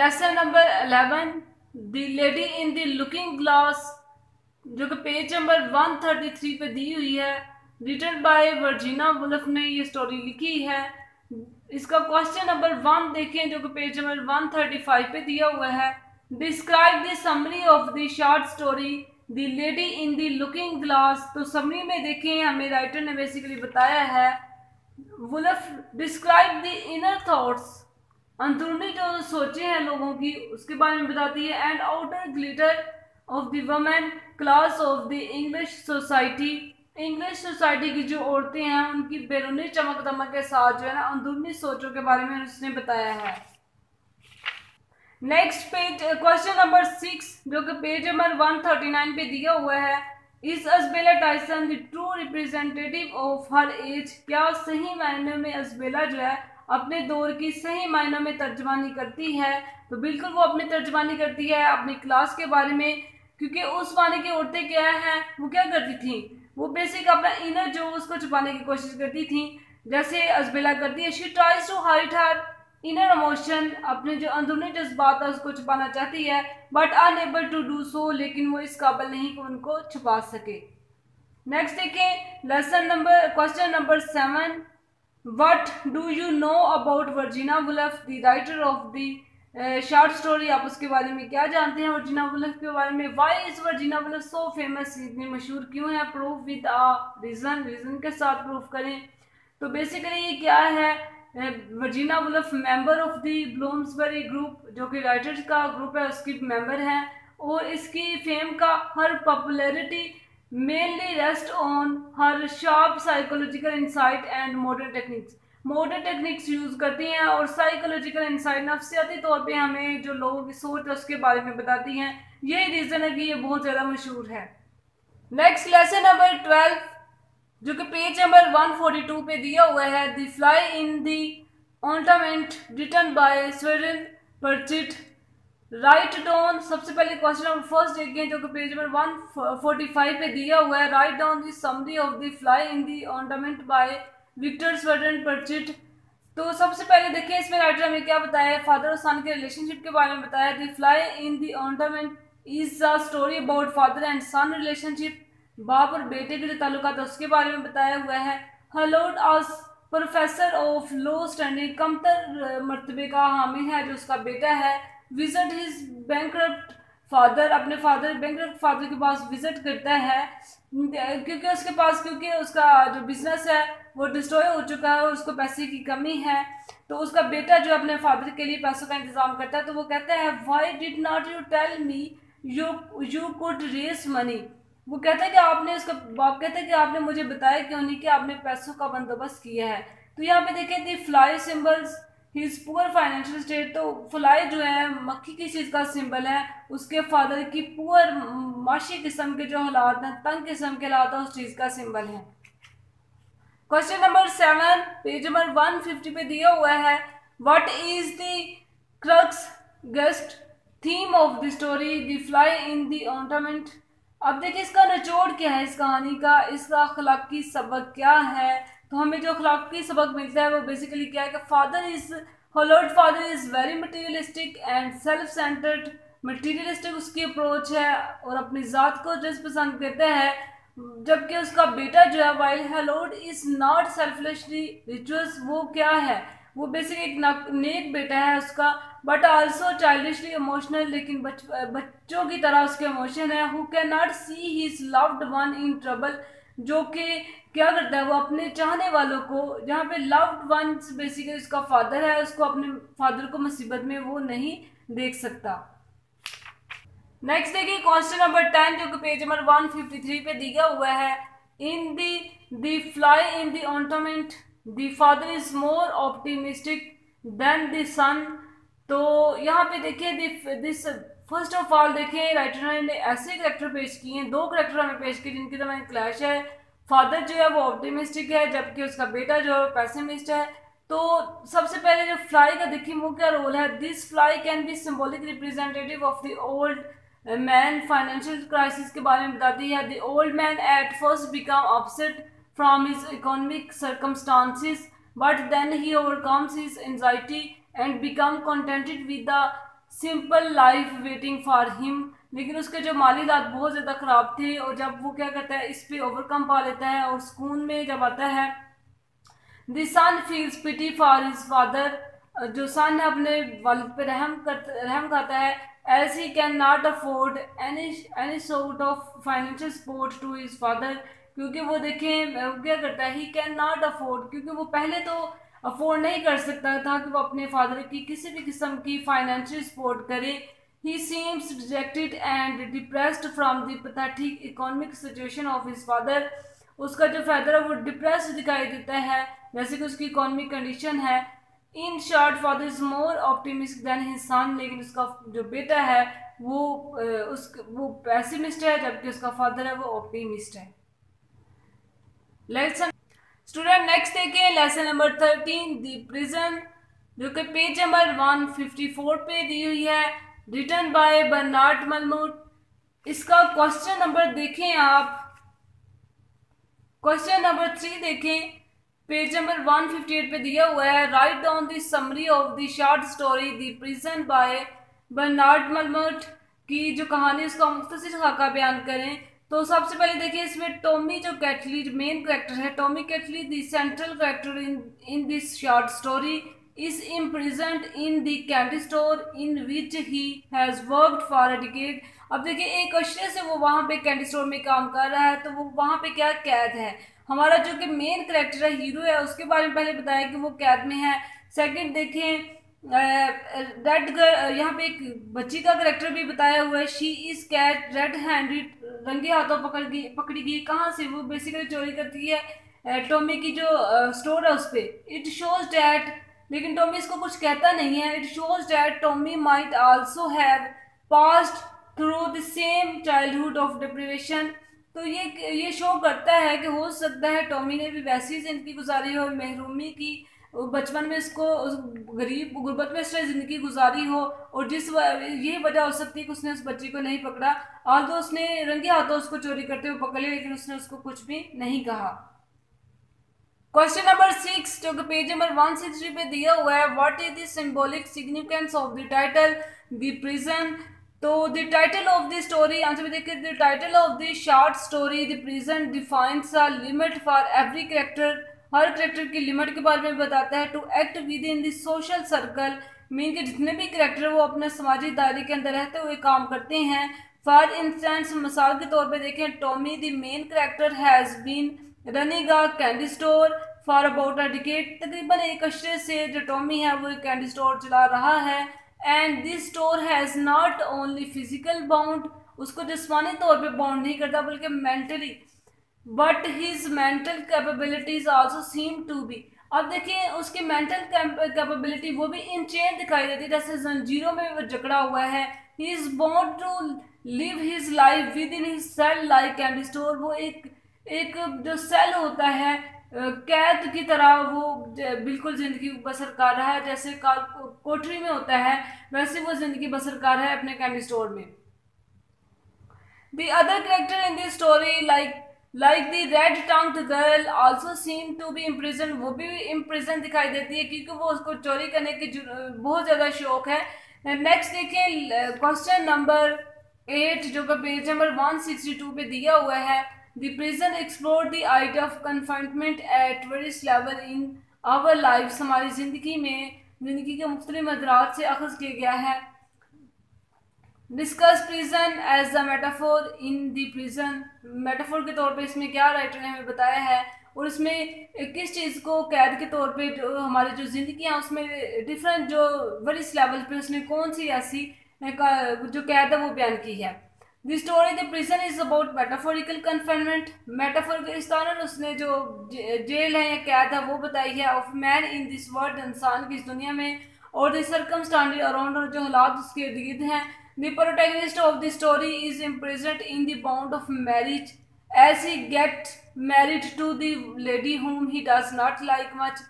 Lesson number 11 the lady in the looking glass, जो कि page number 133 पे दी हुई है। रिटन बाय वर्जीना वुल्फ ने ये स्टोरी लिखी है। इसका क्वेश्चन नंबर 1 देखें, जो कि पेज नंबर 135 पे दिया हुआ है। Describe the summary of the short story the lady in the looking glass. तो समरी में देखें, हमें राइटर ने बेसिकली बताया है, Woolf describe the inner thoughts, अंदरूनी जो सोचे हैं लोगों की उसके बारे में बताती है। And outer glitter of the women class of the English society, English society की जो औरतें हैं उनकी बैरूनी चमक दमक के साथ जो है ना अंदरूनी सोचों के बारे में उसने बताया है। नेक्स्ट पेज क्वेश्चन नंबर 6, जो कि पेज नंबर 139 पे दिया हुआ है। Is Isabella Tyson the true representative of her age, क्या सही मायने में अजबेला जो है अपने दौर की सही मायनों में तर्जमानी करती है? तो बिल्कुल वो अपनी तर्जमानी करती है अपनी क्लास के बारे में, क्योंकि उस वाले की औरतें क्या हैं, वो क्या करती थी, वो बेसिक अपना इनर जो उसको छुपाने की कोशिश करती थी, जैसे अजबेला करती है। She tries to hide her inner emotion, अपने जो अंदरूनी जज्बात है उसको छुपाना चाहती है, but unable to do so, लेकिन वो इस काबिल नहीं कि उनको छुपा सके। नेक्स्ट देखें lesson number question number 7, what do you know about Virginia Woolf the writer of the short story, आप उसके बारे में क्या जानते हैं वर्जीना वुल्फ के बारे में? Why is Virginia Woolf so famous, इतनी मशहूर क्यों है? Proof with a reason, reason के साथ प्रूफ करें। तो बेसिकली ये क्या है, Virginia Woolf member of the Bloomsbury group, जो कि राइटर्स का ग्रुप है उसकी मेंबर है, और इसकी फेम का her popularity mainly rest on her sharp psychological insight and modern techniques, modern techniques use करती हैं और साइकोलॉजिकल इंसाइट नफ्सियाती तौर पे हमें जो लोगों की सोच है उसके बारे में बताती हैं। यही रीजन है कि ये बहुत ज़्यादा मशहूर है। नेक्स्ट लेसन नंबर 12, जो कि पेज नंबर 142 पे दिया हुआ है। The fly in the ornament written by Sawdon Pritchett, write down, सबसे पहले क्वेश्चन नंबर फर्स्ट देखें, जो कि पेज नंबर 145 पे दिया हुआ है। Write down the summary of the fly in the ornament by Victor Sawdon Pritchett. तो सबसे पहले देखिए इसमें राइटर हमें क्या बताया है, फादर और सन के रिलेशनशिप के बारे में बताया। The fly in the ornament is a story about father and sun relationship, बाप और बेटे के जो ताल्लुकात है उसके बारे में बताया हुआ है। हलोड अस प्रोफेसर ऑफ लो स्टैंडिंग, कमतर मर्तबे का हामिल है जो उसका बेटा है। विजिट हिज बैंकरप्ट फादर, अपने फादर बैंकरप्ट फादर के पास विजिट करता है, क्योंकि उसका जो बिजनेस है वो डिस्ट्रॉय हो चुका है और उसको पैसे की कमी है। तो उसका बेटा जो अपने फादर के लिए पैसों का इंतजाम करता है, तो वो कहता है why did not you tell me you could raise money, वो कहता है कि आपने, उसका बाप कहता है कि आपने मुझे बताया क्यों नहीं कि आपने पैसों का बंदोबस्त किया है। तो यहाँ पे देखें the fly symbols his poor financial state, तो फ्लाई जो है मक्खी की चीज़ का सिंबल है, उसके फादर की पुअर माशी किस्म के जो हालात हैं, तंग किस्म के हालात हैं, उस चीज़ का सिंबल है। क्वेश्चन नंबर 7 पेज नंबर 150 पे दिया हुआ है। What is the crux guest theme of the story the fly in the ornament. अब देखिए इसका निचोड़ क्या है इस कहानी का, इसका अखलाकी सबक क्या है। तो हमें जो अखलाकी सबक मिलता है वो बेसिकली क्या है कि father is hollowed father is very materialistic and self centred, materialistic उसकी अप्रोच है और अपनी ज़ात को जज पसंद करता है, जबकि उसका बेटा जो है while hallowed is not selflessly rituals, वो क्या है, वो बेसिकली एक नेक बेटा है उसका, बट आल्सो चाइल्डिशली इमोशनल, लेकिन बच्चों की तरह उसके इमोशन है। Who can not see his loved one in trouble, जो कि क्या करता है वो अपने चाहने वालों को, जहाँ पे लव्ड वन बेसिकली उसका फादर है, उसको अपने फादर को मुसीबत में वो नहीं देख सकता। नेक्स्ट देखिए क्वेश्चन नंबर 10, जो कि पेज नंबर 153 पे दिया हुआ है। In the fly in the ornament the father is more optimistic than the son. तो यहाँ पे देखिए दिस फर्स्ट ऑफ ऑल देखिए राइटर ने ऐसे करेक्टर पेश किए हैं, दो करेक्टर हमें पेश किए जिनकी तरह क्लैश है। फादर जो है वो ऑप्टिमिस्टिक है, जबकि उसका बेटा जो है पैसिमिस्ट है। तो सबसे पहले जो फ्लाई का देखिए वो क्या रोल है। This fly can be symbolic representative of the old man, financial crisis के बारे में बताती है। The old man at first become upset from his economic circumstances, but then he overcomes his anxiety and become contented with the simple life waiting for him. लेकिन उसके जो माली हालात बहुत ज़्यादा ख़राब थे, और जब वो क्या करता है इस पे ओवरकम पा लेता है और स्कूल में जब आता है, the son feels pity for his father, जो सन है अपने वालिद पे रहम खाता है, as he can not afford any sort of financial support to his father, क्योंकि वो देखें वो क्या करता है, ही कैन नॉट अफोर्ड, क्योंकि वो पहले तो अफोर्ड नहीं कर सकता था कि वो अपने फादर की किसी भी किस्म की फाइनेंशियल सपोर्ट करे। ही seems dejected and depressed from the pathetic economic situation of his father, उसका जो फादर है वो डिप्रेस दिखाई देता है जैसे कि उसकी इकोनॉमिक कंडीशन है। In short father is more optimistic than his son, लेकिन उसका जो बेटा है वो पेसिमिस्ट है, जबकि उसका फादर है वो ऑप्टिमिस्ट है। लेसन स्टूडेंट नेक्स्ट देखिए लेसन नंबर 13 द प्रिजन, जो कि पेज नंबर 154 पे दी हुई है, रिटन बाय बर्नार्ड मलमूट। इसका क्वेश्चन नंबर देखें आप, क्वेश्चन नंबर 3 देखें, पेज नंबर 158 पे दिया हुआ है, write down the summary of the short story the prison by Bernard Malamud, की जो कहानी उसका मुख्तसर खाका बयान करें। तो सबसे पहले देखिए इसमें टॉमी जो कैटली मेन कैरेक्टर है, Tommy Castelli the central character in this short story is imprisoned in the candy store in which he has worked for a decade। अब देखिए एक अरसे से वो वहाँ पे कैंडी स्टोर में काम कर रहा है, तो वो वहाँ पे क्या कैद है। हमारा जो कि मेन कैरेक्टर है, हीरो है, उसके बारे में पहले बताया कि वो कैद में है। सेकंड देखें रेड गर्ल, यहाँ पे एक बच्ची का कैरेक्टर भी बताया हुआ है, she is caught red handed, रंगे हाथों पकड़ी गई। कहाँ से? वो बेसिकली चोरी करती है टॉमी की जो स्टोर है उस पर। इट शोज डैट, लेकिन टॉमी इसको कुछ कहता नहीं है। It shows that Tommy might also have passed through the same childhood of depression. तो ये शो करता है कि हो सकता है टॉमी ने भी वैसी जिंदगी गुजारी हो, महरूमी की, बचपन में इसको गरीब गुर्बत में इसने ज़िंदगी गुजारी हो, और ये वजह हो सकती है कि उसने उस बच्ची को नहीं पकड़ा। आल्दो उसने रंगे हाथों उसको चोरी करते हुए पकड़ लिया, लेकिन उसने उसको कुछ भी नहीं कहा। क्वेश्चन नंबर 6 जो कि पेज नंबर 160 पे दिया हुआ है, what is the symbolic significance of the title the prison. तो the title of the story, answer में देखिए, the title of the short story the prison defines a limit for every character, हर character की limit के बारे में बताता है। To act within the social circle, mean के जितने भी कैरेक्टर वो अपने समाजी दायरे के अंदर रहते हुए काम करते हैं। फॉर इंस्टेंस, मिसाल के तौर पे देखें, Tommy the main character has been running a candy store for about a decade, तकरीबन एक अरसे से जो टॉमी है वो एक कैंडी स्टोर चला रहा है। And this store has not only physical bound, उसको जिस्मानी तौर पे बाउंड नहीं करता बल्कि mentally, but his mental capabilities also seem to be. अब देखिए उसकी मेंटल कैपेबिलिटी वो भी इन चेन दिखाई देती है, जैसे जंजीरों में वो जकड़ा हुआ है। He is born to live his life within his cell like candy store, वो एक जो सेल होता है कैद की तरह वो बिल्कुल जिंदगी बसर कर रहा है, जैसे कोठरी में होता है वैसे वो जिंदगी बसर कर रहा है अपने कैंडी स्टोर में। The other character in this story like the red tongued girl also seem to be imprison, वो भी इम्प्रिजन दिखाई देती है क्योंकि वो उसको चोरी करने की बहुत ज़्यादा शौक है। नेक्स्ट देखिए क्वेश्चन नंबर 8 जो कि पेज नंबर 162 पे दिया हुआ है, the prison explore the idea of confinement at various level in our life, हमारी ज़िंदगी के मुख्तलिफ मदरात से अखज़ किया गया है। Discuss prison as the metaphor in the prison, metaphor के तौर पे इसमें क्या राइटर ने हमें बताया है, और इसमें किस चीज़ को कैद के तौर पे जो हमारी जो ज़िंदगी है उसमें डिफरेंट जो वेरियस लेवल पे उसने कौन सी ऐसी जो कैद है वो बयान की है। The story the prison is about metaphorical confinement, metaphor के इस्तान उसने जो जेल है या कैद है वो बताई है। Of man in this world, इंसान की इस दुनिया में, और द सर्कमस्टांसेस अराउंड, और जो हालात उसके इर्द गिर्द हैं। The protagonist of the story is imprisoned in the bond of marriage as he gets married to the lady whom he does not like much।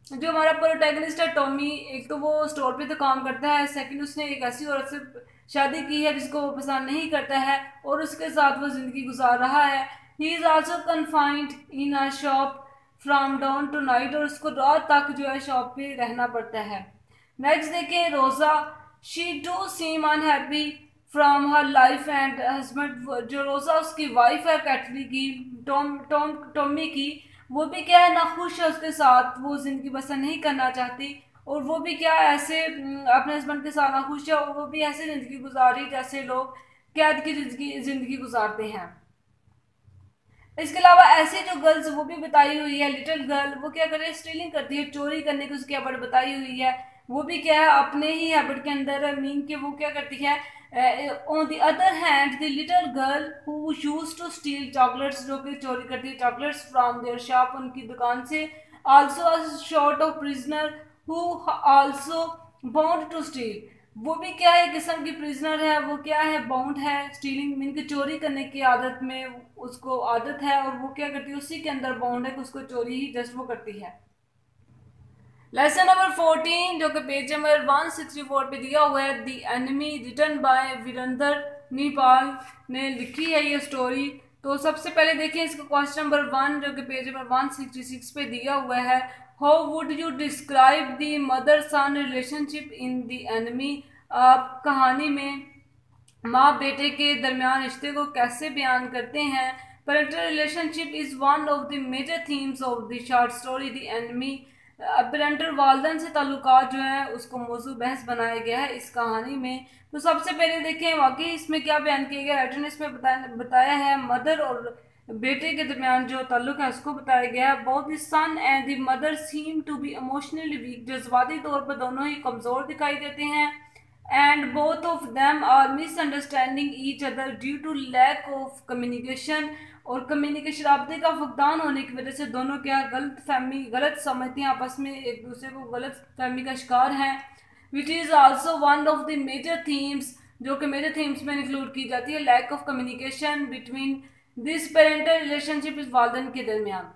जो हमारा प्रोटैगनिस्ट है टॉमी, एक तो वो स्टोर पे तो काम करता है, सेकंड उसने एक ऐसी औरत से शादी की है जिसको वो पसंद नहीं करता है और उसके साथ वो ज़िंदगी गुजार रहा है। He is also confined in a shop from dawn to night, और उसको रात तक जो है शॉप पे रहना पड़ता है। नेक्स्ट देखें Rosa, she do seem unhappy from her life and husband, जो रोज़ा उसकी वाइफ है कैटली की, टॉमी की, वो भी क्या है ना खुश है उसके साथ, वो ज़िंदगी बसर नहीं करना चाहती, और वो भी क्या ऐसे अपने हस्बैंड के साथ ना खुश है, और वो भी ऐसे ज़िंदगी गुजारी जैसे लोग कैद की ज़िंदगी गुजारते हैं। इसके अलावा ऐसी जो गर्ल्स वो भी बताई हुई है, लिटिल गर्ल वो क्या करे, स्टीलिंग करती है, चोरी करने की उसकी हैबिट बताई हुई है, वो भी क्या है अपने ही हैबिट के अंदर है, मीन के वो क्या करती है। On the other hand the little girl who used to steal chocolates, जो कि चोरी करती है चॉकलेट्स फ्रॉम देयर शॉप, उनकी दुकान से, also a sort of prisoner who also bound to steal, वो भी क्या है किस्म की प्रिजनर है, वो क्या है बाउंड है, स्टीलिंग मीन की चोरी करने की आदत में उसको आदत है, और वो क्या करती है उसी के अंदर बाउंड है कि उसको चोरी ही जस्ट वो करती है। लेसन नंबर 14 जो कि पेज नंबर 164 पे दिया हुआ है, the enemy written by Virendra Nipal ने लिखी है ये स्टोरी। तो सबसे पहले देखिए इसका क्वेश्चन नंबर 1 जो कि पेज नंबर 166 पे दिया हुआ है, how would you describe the mother sun relationship in the enemy, आप कहानी में माँ बेटे के दरमियान रिश्ते को कैसे बयान करते हैं। Parental relationship is one of the major themes of the short story the enemy, parental वालदेन से ताल्लुकात जो है उसको मौजू बहस बनाया गया है इस कहानी में। तो सबसे पहले देखें वाकई इसमें क्या बयान किया गया, राइटर ने इसमें बताया है मदर और बेटे के दरमियान जो ताल्लुक है उसको बताया गया है। Both the son and the mother seem to be emotionally weak, जज्बाती तौर पर दोनों ही कमज़ोर दिखाई देते हैं, and both of them are misunderstanding each other due to lack of communication, और कम्युनिकेशन राब्ते का फुकदान होने की वजह से दोनों क्या गलत समझते हैं, आपस में एक दूसरे को गलत फहमी का शिकार हैं। Which is also one of the major themes, जो कि मेजर थीम्स में इंक्लूड की जाती है, lack of communication between this parental relationship इस वालदेन के दरमियान,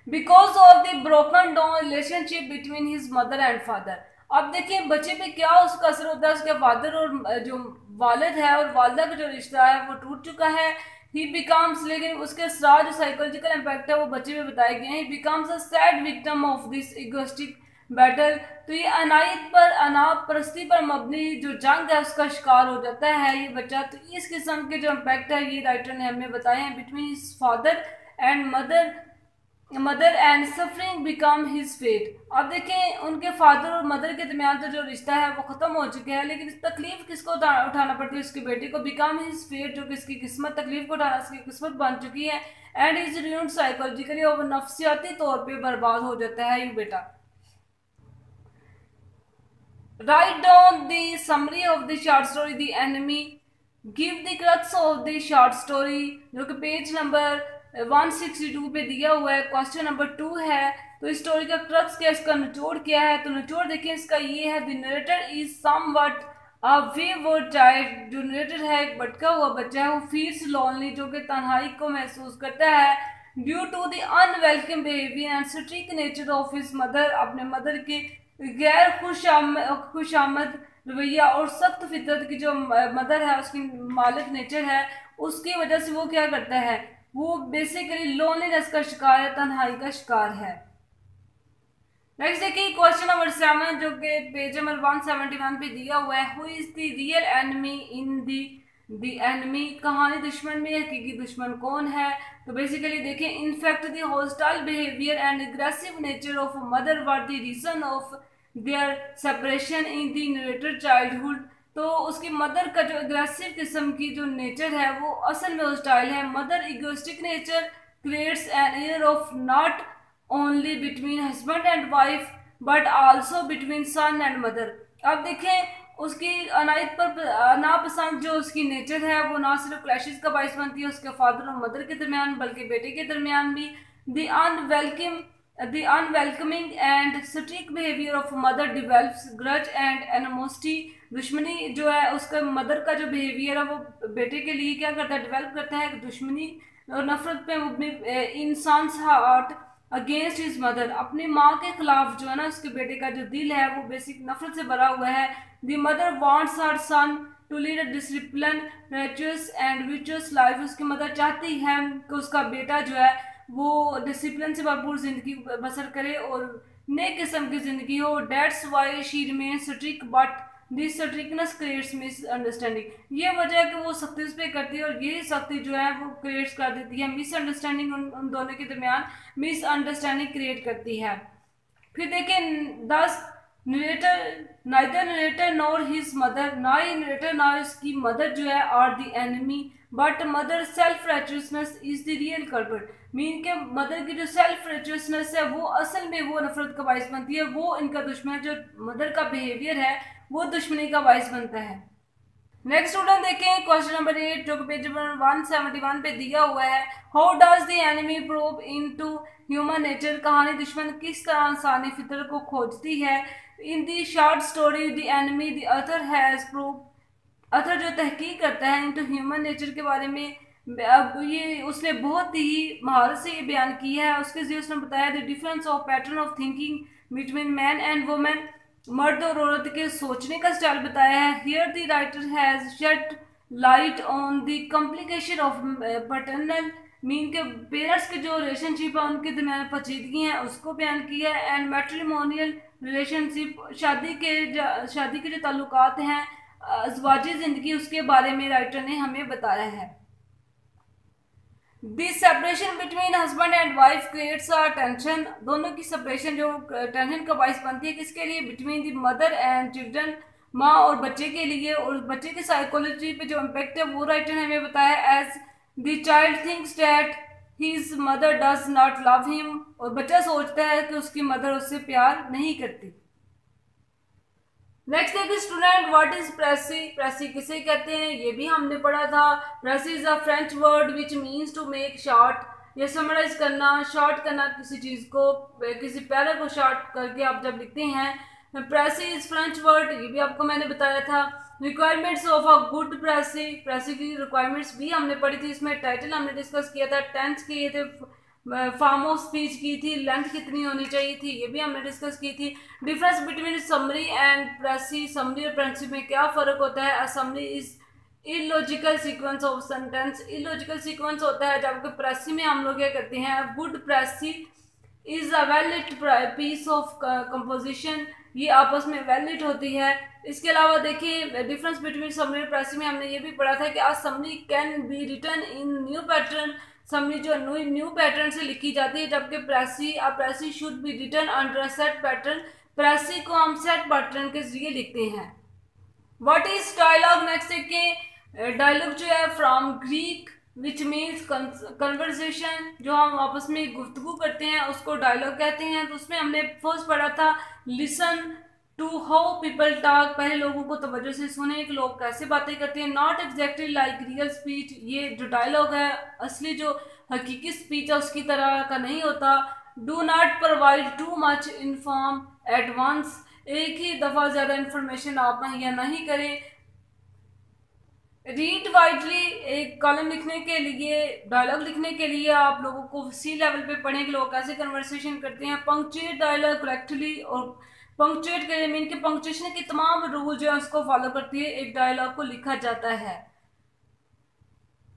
because of the broken down relationship between his mother and father. अब देखिए बच्चे पे क्या उसका असर होता है, उसके फादर और जो वालिद है और वालदा का जो रिश्ता है वो टूट चुका है। ही बिकम्स, लेकिन उसके असरार जो साइकोलॉजिकल इम्पैक्ट है वो बच्चे पे बताए गए हैं। ही becomes a sad victim of this egoistic battle, तो ये अनायत पर अनाप परस्ती पर मबनी जो जंग है उसका शिकार हो जाता है ये बच्चा। तो इस किस्म के जो इम्पैक्ट है ये राइटर ने हमें बताए हैं between his father and mother and suffering become his fate. अब देखें उनके फादर और मदर के दरमियान तो जो रिश्ता है वो ख़त्म हो चुका है, लेकिन इस तकलीफ किसको उठाना पड़ती है, उसके बेटे को। बिकम हिज फेट, जो कि इसकी किस्मत, तकलीफ को उठाना इसकी किस्मत बन चुकी है। एंड इज रून्ड साइकोलॉजिकली, और नफ्सियाती तौर पे बर्बाद हो जाता है ये बेटा। Right down the summary of the short story the enemy, give the crux of the short story, जो कि पेज नंबर 162 पे दिया हुआ है। क्वेश्चन नंबर 2 है, तो इस स्टोरी का क्रक्स क्या है, इसका निचोड़ क्या है। तो निचोड़ देखिए इसका ये है, the narrator is somewhat a wayward child, जो नरेटर है एक भटका हुआ बच्चा है, वो फील्स लोनली, जो कि तन्हाई को महसूस करता है, due to the unwelcome behaviour and strict nature of his mother, अपने मदर के गैर खुशामद रवैया और सख्त फितरत की जो मदर है उसकी मालिक नेचर है, उसकी वजह से वो क्या करता है, वो बेसिकली लोनलीनेस का शिकार है, तन्हाई का शिकार है। नेक्स्ट देखिए क्वेश्चन नंबर 7 जो कि पेज नंबर 171 पे दिया हुआ है, who is the real enemy in the enemy, कहानी दुश्मन में हकीकी दुश्मन कौन है। तो बेसिकली देखिए, in fact the hostile behaviour and aggressive nature of mother were the reason of their separation in the narrator childhood, तो उसकी मदर का जो एग्रेसिव किस्म की जो नेचर है वो असल में हॉस्टाइल है। Mother egoistic nature creates an air of not only between husband and wife but also between son and mother. अब देखें उसकी अनायत पर नापसंद जो उसकी नेचर है वो ना सिर्फ क्लैशेस का बायस बनती है उसके फादर और मदर के दरमियान, बल्कि बेटे के दरमियान भी। The unwelcoming and strict behavior of mother develops grudge and animosity, दुश्मनी जो है उसका मदर का जो बिहेवियर है वो बेटे के लिए क्या करता है, डेवलप करता है दुश्मनी और नफरत पे। इंसान हार्ट अगेंस्ट हिज मदर, अपनी माँ के खिलाफ जो है ना उसके बेटे का जो दिल है वो बेसिक नफरत से भरा हुआ है। The mother wants her son to lead a discipline righteous and विचुअस लाइफ, उसकी मदर चाहती है कि उसका बेटा जो है वो डिसिप्लिन से भरपूर जिंदगी बसर करे और नए किस्म की जिंदगी हो। That's why she remain strict but this strictness creates misunderstanding. ये वजह है कि वो सख्ती उस पर करती है और यही सख्ती जो है वो क्रिएट कर देती है मिसअंडरस्टैंडिंग, उन दोनों के दरमियान मिसअंडरस्टैंडिंग क्रिएट करती है। फिर देखिए 10 neither narrator nor his mother, ना ही नरेटर ना इसकी मदर जो है are the enemy but mother self righteousness is the real culprit. Mean के मदर की जो सेल्फ राइचियसनेस है वो असल में वो नफरत का बायस बनती है, वो इनका दुश्मन है। जो मदर का बिहेवियर है वो दुश्मनी का बायस बनता है। नेक्स्ट स्टूडेंट देखें क्वेश्चन नंबर 8 जो कि पेज नंबर 171 पे दिया हुआ है। How does the enemy probe into human nature, कहानी दुश्मन किस तरह इंसानी फितर को खोजती है। In the short story the enemy the author has prove, author जो तहकीक करता है इनटू ह्यूमन नेचर के बारे में, अब ये उसने बहुत ही महारत से ये बयान किया है। उसके जरिए उसने बताया the difference of pattern of thinking between man and women, मर्द और औरत के सोचने का स्टाइल बताया है। Here the writer has shed light on the complication of paternal, mean के पेरेंट्स के जो रिलेशनशिप है उनके दरमियान पेचीदगी है उसको बयान किया है। एंड मैट्रिमोनियल रिलेशनशिप, शादी के जो ताल्लुकात हैं, अज़वाजी जिंदगी, उसके बारे में राइटर ने हमें बताया है। This separation between husband and wife creates a tension, दोनों की सेपरेशन जो टेंशन का बायस बनती है किसके लिए, between the mother and children, माँ और बच्चे के लिए। और बच्चे की साइकोलॉजी पे जो इम्पैक्ट है वो राइटर ने हमें बताया। As the child thinks that his mother does not love him, और बच्चा सोचता है कि उसकी मदर उससे प्यार नहीं करती। नेक्स्ट देखिए student what is precis, precis किसे कहते हैं ये भी हमने पढ़ा था। Precis is a French word which means to make short, ये समराइज करना, शॉर्ट करना किसी चीज को, किसी पैरा को शॉर्ट करके आप जब लिखते हैं। प्रेसी इज फ्रेंच वर्ड, ये भी आपको मैंने बताया था। रिक्वायरमेंट्स ऑफ अ गुड प्रेसी, प्रेसी की रिक्वायरमेंट्स भी हमने पढ़ी थी, इसमें टाइटल हमने डिस्कस किया था, टेंस किए थे, फॉर्म ऑफ स्पीच की थी, लेंथ कितनी होनी चाहिए थी ये भी हमने डिस्कस की थी। Difference between summary and precis, summary और प्रेसी में क्या फर्क होता है। Summary is illogical sequence of sentence, illogical sequence होता है, जबकि प्रेसी में हम लोग क्या करते हैं, good precis is a valid piece of composition, ये आपस में वैलिड होती है। इसके अलावा देखिए डिफरेंस बिटवीन समरी और प्रेसी में हमने ये भी पढ़ा था कि आज summary can be written in new pattern, summary जो न्यू पैटर्न से लिखी जाती है, जबकि precis should be written under set pattern, precis को हम सेट पैटर्न के जरिए लिखते हैं। व्हाट इज डायलॉग, नेक्स्ट देखिए डायलॉग जो है from Greek which means conversation, जो हम आपस में गुफ्तगू करते हैं उसको डायलॉग कहते हैं। तो उसमें हमने फर्स्ट पढ़ा था listen to how people talk, पहले लोगों को तवज्जो से सुने कि लोग कैसे बातें करते हैं। Not exactly like real speech, ये जो डायलॉग है असली जो हकीकी स्पीच है उसकी तरह का नहीं होता। Do not provide too much inform at once, एक ही दफ़ा ज़्यादा इंफॉर्मेशन आप मुहैया नहीं करें। रीड वाइडली, एक कॉलम लिखने के लिए, डायलॉग लिखने के लिए आप लोगों को सी लेवल पे पढ़ें कि लोग कैसे कन्वर्सेशन करते हैं। पंक्चुएट डायलॉग करेक्टली, और पंक्चुएट के मीन के पंक्चुएशन के तमाम रूल जो है उसको फॉलो करती है एक डायलॉग को लिखा जाता है।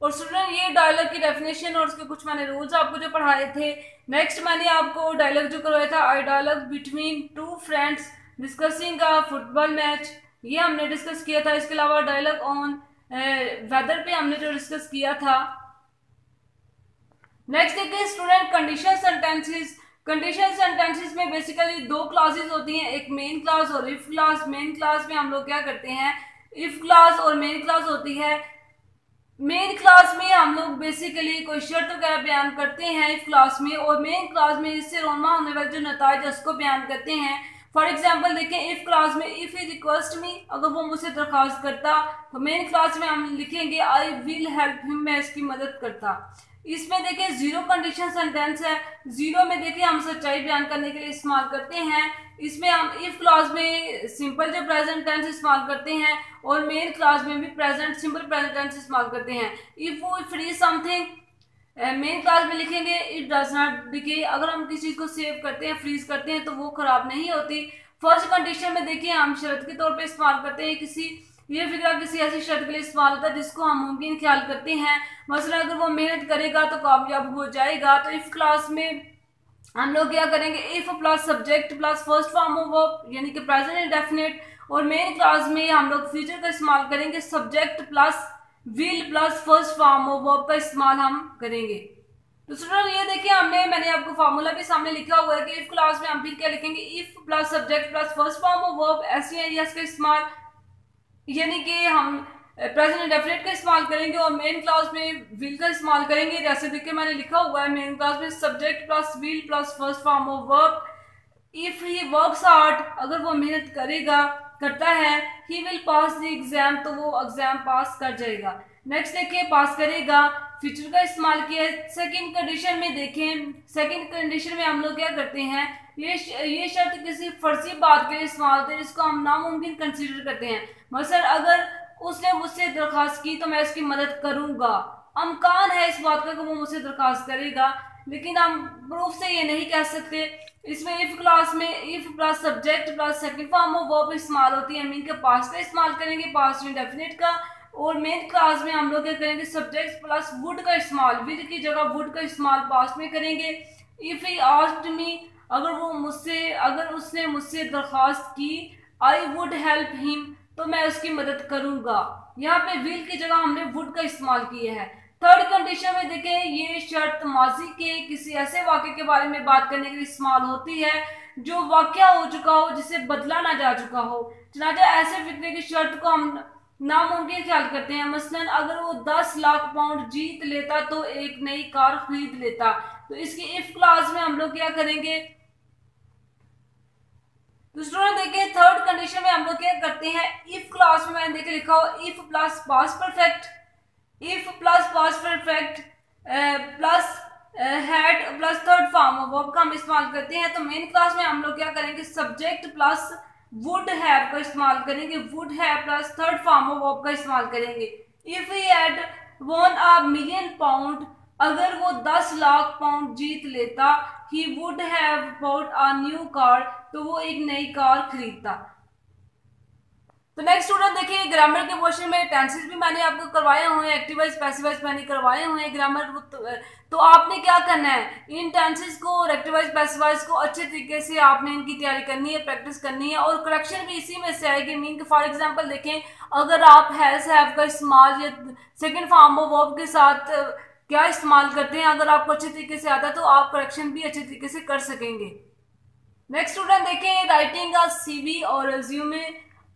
और स्टूडेंट ये डायलॉग की डेफिनेशन और उसके कुछ मैंने रूल्स आपको जो पढ़ाए थे। नेक्स्ट मैंने आपको डायलॉग जो करवाया था, I dialogue between two friends discussing a football match, ये हमने डिस्कस किया था। इसके अलावा डायलॉग ऑन वेदर पे हमने जो डिस्कस किया था। नेक्स्ट देखिए student condition sentences, condition sentences में बेसिकली दो क्लासेस होती हैं, एक मेन क्लास और इफ क्लास। मेन क्लास में हम लोग क्या करते हैं, इफ क्लास और मेन क्लास होती है। मेन क्लास में हम लोग बेसिकली कोई शर्त वगैरह बयान करते हैं इफ क्लास में, और मेन क्लास में इससे रोमा होने वाले जो नताइज उसको बयान करते हैं। फॉर एग्जाम्पल देखें इफ क्लास में, इफ ही रिक्वेस्ट मी, अगर वो मुझसे दरख्वास्त करता, तो मेन क्लास में हम लिखेंगे आई विल हेल्प हिम, मैं इसकी मदद करता। इसमें देखिए जीरो कंडीशन सेंटेंस है, जीरो में देखिए हम सच्चाई बयान करने के लिए इस्तेमाल करते हैं। इसमें हम इफ क्लास में सिंपल जो प्रेजेंट टेंस इस्तेमाल करते हैं, और मेन क्लास में भी प्रेजेंट सिंपल प्रेजेंट टेंस इस्तेमाल करते हैं। If V fridge something, main class में लिखेंगे इट डज नॉट डिके, अगर हम किसी चीज को सेव करते हैं, फ्रीज करते हैं तो वो खराब नहीं होती। फर्स्ट कंडीशन में देखिए हम शर्त के तौर पे इस्तेमाल करते हैं, किसी ये फिक्रा किसी ऐसी शर्त के लिए इस्तेमाल होता है जिसको हम मुमकिन ख्याल करते हैं। मसला अगर वो मेहनत करेगा तो कामयाब हो जाएगा। तो इफ क्लास में हम लोग क्या करेंगे, if plus subject plus first form of verb यानी कि प्रेजेंट इंडेफिनिट, और मेन क्लास में हम लोग फ्यूचर का इस्तेमाल करेंगे, subject plus will plus first form of verb का इस्तेमाल हम करेंगे। तो स्टूडेंट ये देखिए मैंने आपको फार्मूला भी सामने लिखा हुआ है कि इफ क्लास में हम फिर क्या लिखेंगे, if plus subject plus first form of verb ऐसी एरियाज का इस्तेमाल, यानी कि हम प्रेजेंट इंडेफिनिट का इस्तेमाल करेंगे और मेन क्लास में विल का इस्तेमाल करेंगे। जैसे देखिए मैंने लिखा हुआ है मेन क्लास में subject plus will plus first form of verb, if he works hard, अगर वो मेहनत करता है, he will pass the exam, तो वो एग्जाम पास कर जाएगा। नेक्स्ट देखिए पास करेगा, फ्यूचर का इस्तेमाल किया है। सेकंड कंडीशन में देखें, सेकंड कंडीशन में हम लोग क्या करते हैं, ये शर्त किसी फर्जी बात के लिए इस्तेमाल होती है जिसको हम नामुमकिन कंसीडर करते हैं। मसलन अगर उसने मुझसे दरखास्त की तो मैं उसकी मदद करूंगा, अमकान है इस बात का कि वो मुझसे दरखास्त करेगा, लेकिन हम प्रूफ से ये नहीं कह सकते। इसमें इफ क्लास में if plus subject plus second form of verb इस्तेमाल होती है, मीन के पास्ट का इस्तेमाल करेंगे, पास्ट इंडेफिनिट का, और मेन क्लास में हम लोग क्या करेंगे, सब्जेक्ट प्लस वुड का इस्तेमाल, विद की जगह वुड का इस्तेमाल पास्ट में करेंगे। इफ ही आस्क्ड मी, अगर उसने मुझसे दरखास्त की, आई वुड हेल्प हिम, तो मैं उसकी मदद करूंगा। यहाँ पे विल की जगह हमने वुड का इस्तेमाल किया है। थर्ड कंडीशन में देखें, ये शर्त माजी के किसी ऐसे वाक्य के बारे में बात करने के लिए इस्तेमाल होती है जो वाक्य हो चुका हो, जिसे बदला ना जा चुका हो। चनाचा ऐसे फिक्रे की शर्त को हम नामुमकिन ख्याल करते हैं। मसलन अगर वो 10 लाख पाउंड जीत लेता तो एक नई कार खरीद लेता, तो इसकी इफ क्लास में हम लोग क्या करेंगे, दूसरा देखें थर्ड कंडीशन में हम लोग क्या करते हैं, इफ क्लास में मैंने देखे लिखा हो if plus past perfect, if plus past perfect plus had plus third form of verb का हम इस्तेमाल करते हैं। तो मेन क्लास में हम लोग क्या करेंगे, सब्जेक्ट प्लस वुड हैव का इस्तेमाल करेंगे, would have plus third form of verb का इस्तेमाल करेंगे। If he had von a million pound, अगर वो 10 लाख पाउंड जीत लेता, he would have bought a new car, तो वो एक नई कार खरीदता। तो नेक्स्ट स्टूडेंट देखिए ग्रामर के क्वेश्चन में टेंसेस भी मैंने आपको करवाए हुए हैं, एक्टिव वाइज पैसिव वाइज मैंने करवाए हुए हैं ग्रामर। तो आपने क्या करना है, इन टेंसेस को और एक्टिव वाइज पैसिव वाइज को अच्छे तरीके से आपने इनकी तैयारी करनी है, प्रैक्टिस करनी है, और करेक्शन भी इसी में से आएगी। मीन फॉर एग्जांपल देखें, अगर आप हैज हैव का इस्तेमाल या सेकंड फॉर्म ऑफ वर्ब के साथ क्या इस्तेमाल करते हैं, अगर आपको अच्छे तरीके से आता है तो आप करेक्शन भी अच्छे तरीके से कर सकेंगे। नेक्स्ट स्टूडेंट देखें, राइटिंग का सीवी और resume,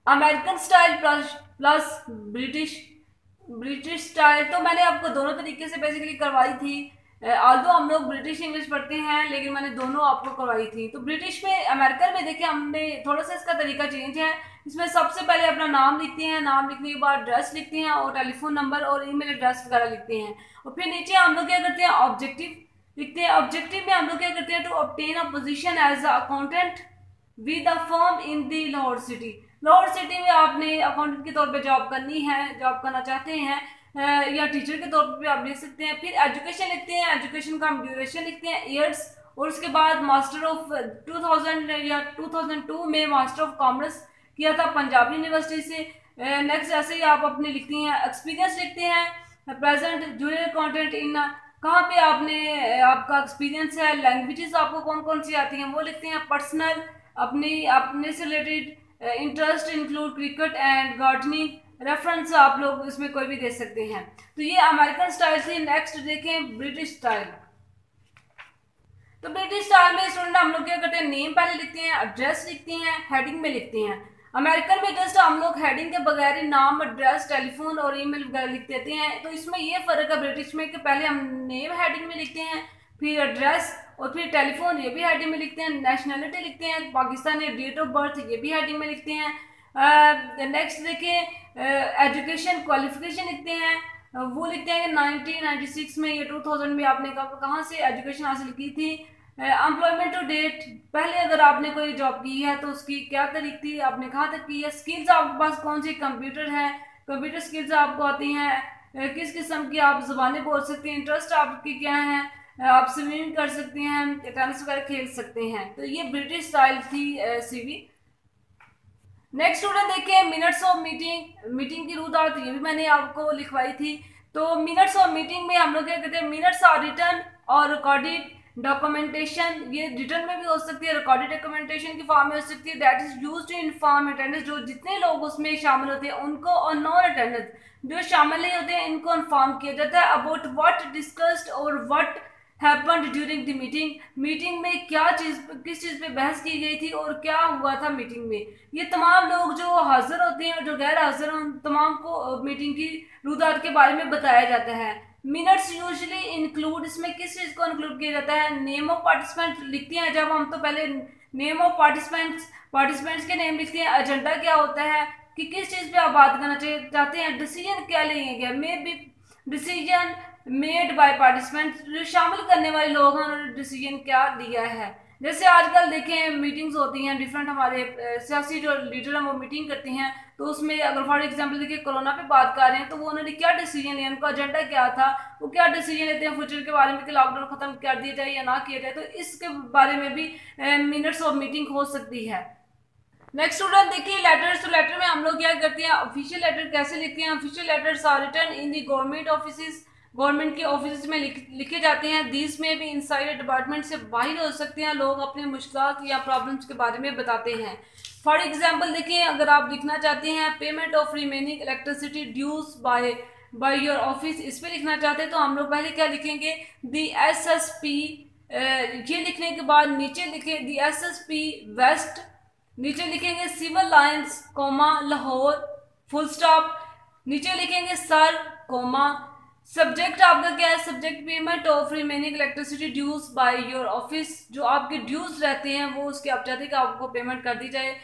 American style plus British style. तो मैंने आपको दोनों तरीके से बेसिकली करवाई थी, ऑल्दो हम लोग ब्रिटिश इंग्लिश पढ़ते हैं, लेकिन मैंने दोनों आपको करवाई थी। तो ब्रिटिश में अमेरिकन में देखिए हमने थोड़ा सा इसका तरीका चेंज है। इसमें सबसे पहले अपना नाम लिखते हैं, नाम लिखने के बाद एड्रेस लिखते हैं और टेलीफोन नंबर और ईमेल एड्रेस वगैरह लिखते हैं, और फिर नीचे हम लोग क्या करते हैं, ऑब्जेक्टिव लिखते हैं। ऑब्जेक्टिव में हम लोग क्या करते हैं, to obtain a position as an accountant with a firm in the Lahore city. Lahore city में आपने अकाउंटेंट के तौर पे जॉब करनी है, जॉब करना चाहते हैं, या टीचर के तौर पे आप लिख सकते हैं। फिर एजुकेशन लिखते हैं, एजुकेशन का हम ड्यूरेशन लिखते हैं, ईयर्स, और उसके बाद मास्टर ऑफ 2000 या 2002 में मास्टर ऑफ कॉमर्स किया था पंजाब यूनिवर्सिटी से। नेक्स्ट ऐसे ही आप अपने लिखते हैं, एक्सपीरियंस लिखते हैं, प्रेजेंट जूनियर अकाउंटेंट इन, कहाँ पे आपका एक्सपीरियंस है, लैंग्वेजेस आपको कौन कौन सी आती हैं वो लिखते हैं, पर्सनल अपने से related interest include cricket and gardening, reference आप लोग इसमें कोई भी दे सकते हैं। तो ये अमेरिकन स्टाइल थी। नेक्स्ट देखें ब्रिटिश स्टाइल। तो ब्रिटिश स्टाइल में स्टूडेंट हम लोग क्या करते हैं, नेम पहले लिखते हैं, एड्रेस लिखते हैं, हेडिंग में लिखते हैं। अमेरिकन में जस्ट हम लोग हेडिंग के बगैर ही नाम, एड्रेस, टेलीफोन और ईमेल वगैरह लिख देते हैं। तो इसमें ये फर्क है ब्रिटिश में कि पहले हम नेम हेडिंग में लिखते हैं, फिर एड्रेस और फिर टेलीफोन ये भी हेडिंग में लिखते हैं, नेशनलिटी लिखते हैं पाकिस्तानी, डेट ऑफ बर्थ ये भी हेडिंग में लिखते हैं। नेक्स्ट देखिए एजुकेशन क्वालिफिकेशन लिखते हैं, वो लिखते हैं कि 1996 में या 2000 में आपने कहाँ से एजुकेशन हासिल की थी। एम्प्लॉयमेंट टू डेट, पहले अगर आपने कोई जॉब की है तो उसकी क्या तारीख थी, आपने कहाँ तक की है। स्किल्स आपके पास कौन सी, कंप्यूटर है, कंप्यूटर स्किल्स आपको आती हैं, किस किस्म की आप ज़बानें बोल सकते हैं, इंटरेस्ट आपकी क्या है, आप स्विमिंग कर सकते हैं, टेनिस वगैरह खेल सकते हैं। तो ये ब्रिटिश स्टाइल थी सीवी। नेक्स्ट स्टूडेंट देखिए मिनट्स ऑफ मीटिंग की रूदात, ये भी मैंने आपको लिखवाई थी। तो मिनट्स ऑफ मीटिंग में हम लोग क्या कहते हैं, मिनट्स आर रिटन और रिकॉर्डेड डॉक्यूमेंटेशन ये रिटर्न में भी हो सकती है, रिकॉर्डेड डॉक्यूमेंटेशन की फॉर्म में हो सकती है, that is used to inform attendance, जो जितने लोग उसमें शामिल होते हैं उनको, और नॉन अटेंडेंस जो शामिल नहीं होते हैं इनको इन्फॉर्म किया जाता है अबाउट व्हाट डिस्कस्ड और what happened during the meeting, meeting में क्या चीज, किस चीज पे बहस की गई थी और क्या हुआ था मीटिंग में। ये तमाम लोग जो हाजिर होते हैं और जो गैर हाजिर हैं उन तमाम को मीटिंग की रुदार के बारे में बताया जाता है। मिनट्स यूजुअली इंक्लूड, इसमें किस चीज को इंक्लूड किया जाता है, नेम ऑफ पार्टिसिपेंट लिखते हैं जब हम, तो पहले नेम ऑफ पार्टिसिपेंट्स के नेम लिखते हैं, एजेंडा क्या होता है कि किस चीज पे आप बात करना चाहते हैं, डिसीजन क्या लेंगे गया, may be decision made by participants, जो शामिल करने वाले लोग हैं उन्होंने डिसीजन क्या लिया है। जैसे आजकल देखें मीटिंग्स होती हैं डिफरेंट, हमारे सियासी जो लीडर हैं वो मीटिंग करती हैं, तो उसमें अगर फॉर एग्जांपल देखिए कोरोना पे बात कर रहे हैं तो वो उन्होंने क्या डिसीजन लिया, उनका एजेंडा क्या था, वो क्या डिसीजन लेते हैं फ्यूचर के बारे में कि लॉकडाउन खत्म कर दिया जाए या ना किया जाए, तो इसके बारे में भी मिनट्स ऑफ मीटिंग हो सकती है। नेक्स्ट स्टूडेंट देखिए लेटर्स, तो लेटर में हम लोग क्या करते हैं, ऑफिशियल लेटर कैसे लिखते हैं, official letters are written in the government office, government के ऑफिस में लिखे जाते हैं। दीज में भी इनसाइड डिपार्टमेंट से बाहर हो सकते हैं, लोग अपने मुश्किलात या प्रॉब्लम्स के बारे में बताते हैं। फॉर एग्जांपल देखिए अगर आप लिखना चाहते हैं payment of remaining electricity dues by your office, इस पे लिखना चाहते हैं तो हम लोग पहले क्या लिखेंगे, दी SSP, ये लिखने के बाद नीचे लिखें दी SSP वेस्ट, नीचे लिखेंगे Civil Lines comma Lahore full stop, नीचे लिखेंगे सर कोमा, सब्जेक्ट आपका क्या है, subject payment of remaining electricity dues by your office, जो आपके ड्यूज रहते हैं वो उसके आप चाहते हैं कि आपको पेमेंट कर दी जाए।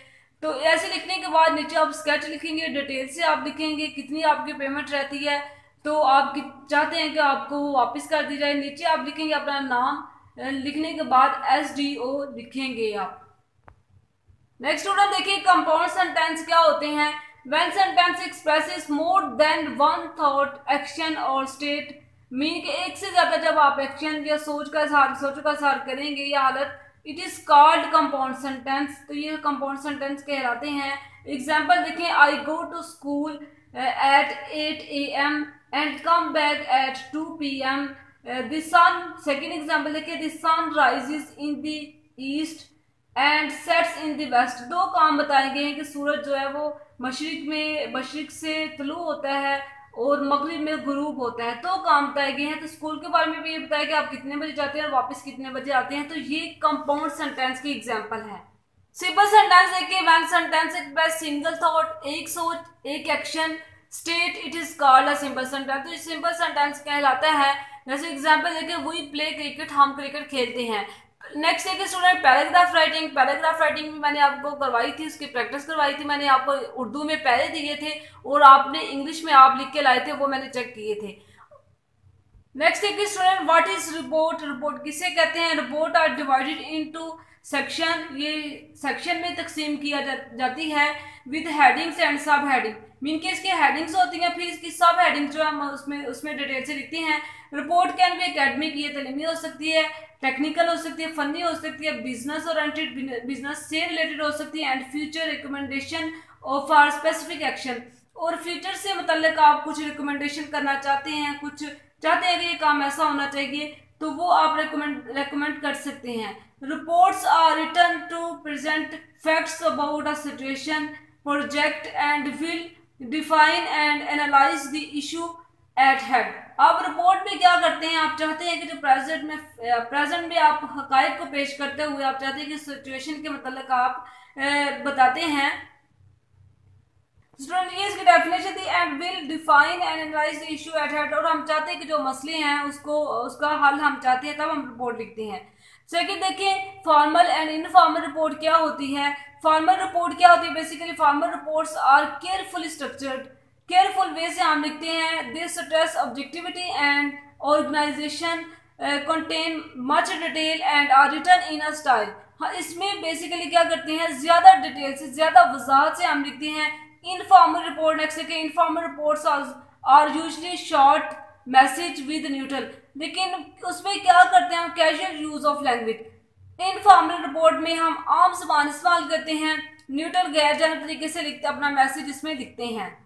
तो ऐसे लिखने के बाद नीचे आप स्केच लिखेंगे, डिटेल से आप लिखेंगे कितनी आपकी पेमेंट रहती है, तो आप चाहते हैं कि आपको वापस कर दी जाए। नीचे आप लिखेंगे अपना नाम, लिखने के बाद SDO लिखेंगे आप। नेक्स्ट स्टूडेंट देखिए कंपाउंड सेंटेंस क्या होते हैं, when sentence expresses more than one thought action or state, mean के एक से ज्यादा जब आप एक्शन या सोच का इजहार करेंगे या हालत, it is called compound sentence, तो ये कंपाउंड सेंटेंस कहलाते हैं। एग्जांपल देखें, I go to school at 8 AM and come back at 2 PM, the sun, second example देखिए, the sun rises in the east and sets in the west, दो काम बताए गए हैं कि सूरज जो है वो मशरिक से तुलू होता है और मगरिब में गुरूब होता है, तो काम बताए गए हैं। तो स्कूल के बारे में भी ये बताया कि आप कितने बजे जाते हैं और वापस कितने बजे आते हैं, तो ये कंपाउंड सेंटेंस की एग्जांपल है। सिंपल सेंटेंस देखिए, when sentence express single thought, एक सोच एक action, state, it is called a simple sentence, तो सिंपल सेंटेंस कहलाता है। जैसे एग्जांपल देखिए, वी प्ले क्रिकेट, हम क्रिकेट खेलते हैं। नेक्स्ट देखिए student paragraph writing, paragraph writing में मैंने आपको करवाई थी, उसकी प्रैक्टिस करवाई थी, मैंने आपको उर्दू में पहले दिए थे और आपने इंग्लिश में आप लिख के लाए थे, वो मैंने चेक किए थे। नेक्स्ट देखिए student what is report, report किसे कहते हैं, report are divided into section, ये सेक्शन में तकसीम किया जाती है with headings and sub heading, mean के इसकी हेडिंग्स होती हैं, फिर इसकी सब हेडिंग्स जो हम उसमें डिटेल से लिखते हैं। रिपोर्ट कैन बी एकेडमिक, ये तालीमी हो सकती है, टेक्निकल हो सकती है, फनी हो सकती है, बिजनेस ओरिएंटेड, बिजनेस से रिलेटेड हो सकती है, and future recommendation of or specific action, और फ्यूचर से मतलब आप कुछ रिकमेंडेशन करना चाहते हैं, कुछ चाहते हैं कि ये काम ऐसा होना चाहिए, तो वो आप रेकमेंड कर सकते हैं। Reports are written to present facts about a situation project and will define and analyse the issue at head. अब रिपोर्ट में क्या करते हैं, आप चाहते हैं कि जो प्रेजेंट में आप हकायक को पेश करते हुए आप चाहते हैं कि सिचुएशन के मतलब आप बताते हैं। स्टूडेंट ये इसकी डेफिनेशन थी, and will define and analyse the issue at head, और हम चाहते हैं कि जो मसले हैं उसका हल हम चाहते हैं, तब हम रिपोर्ट लिखते हैं। सेकंड देखिए फॉर्मल एंड इनफॉर्मल रिपोर्ट क्या होती है। फॉर्मल रिपोर्ट क्या होती है, basically formal reports are carefully structured, careful way से हम लिखते हैं, this stress objectivity and organisation contain much detail and are written in a style. हाँ, इसमें बेसिकली क्या करते हैं, ज्यादा डिटेल से ज्यादा वजाहत से हम लिखते हैं। इनफॉर्मल रिपोर्ट, नेक्स्ट देखिए informal reports are usually short message with neutral, लेकिन उसमें क्या करते हैं हम, casual use of language. Informal report में हम आम ज़बान इस्तेमाल करते हैं, न्यूट्रल गैर जानब तरीके से लिखते अपना मैसेज इसमें लिखते हैं।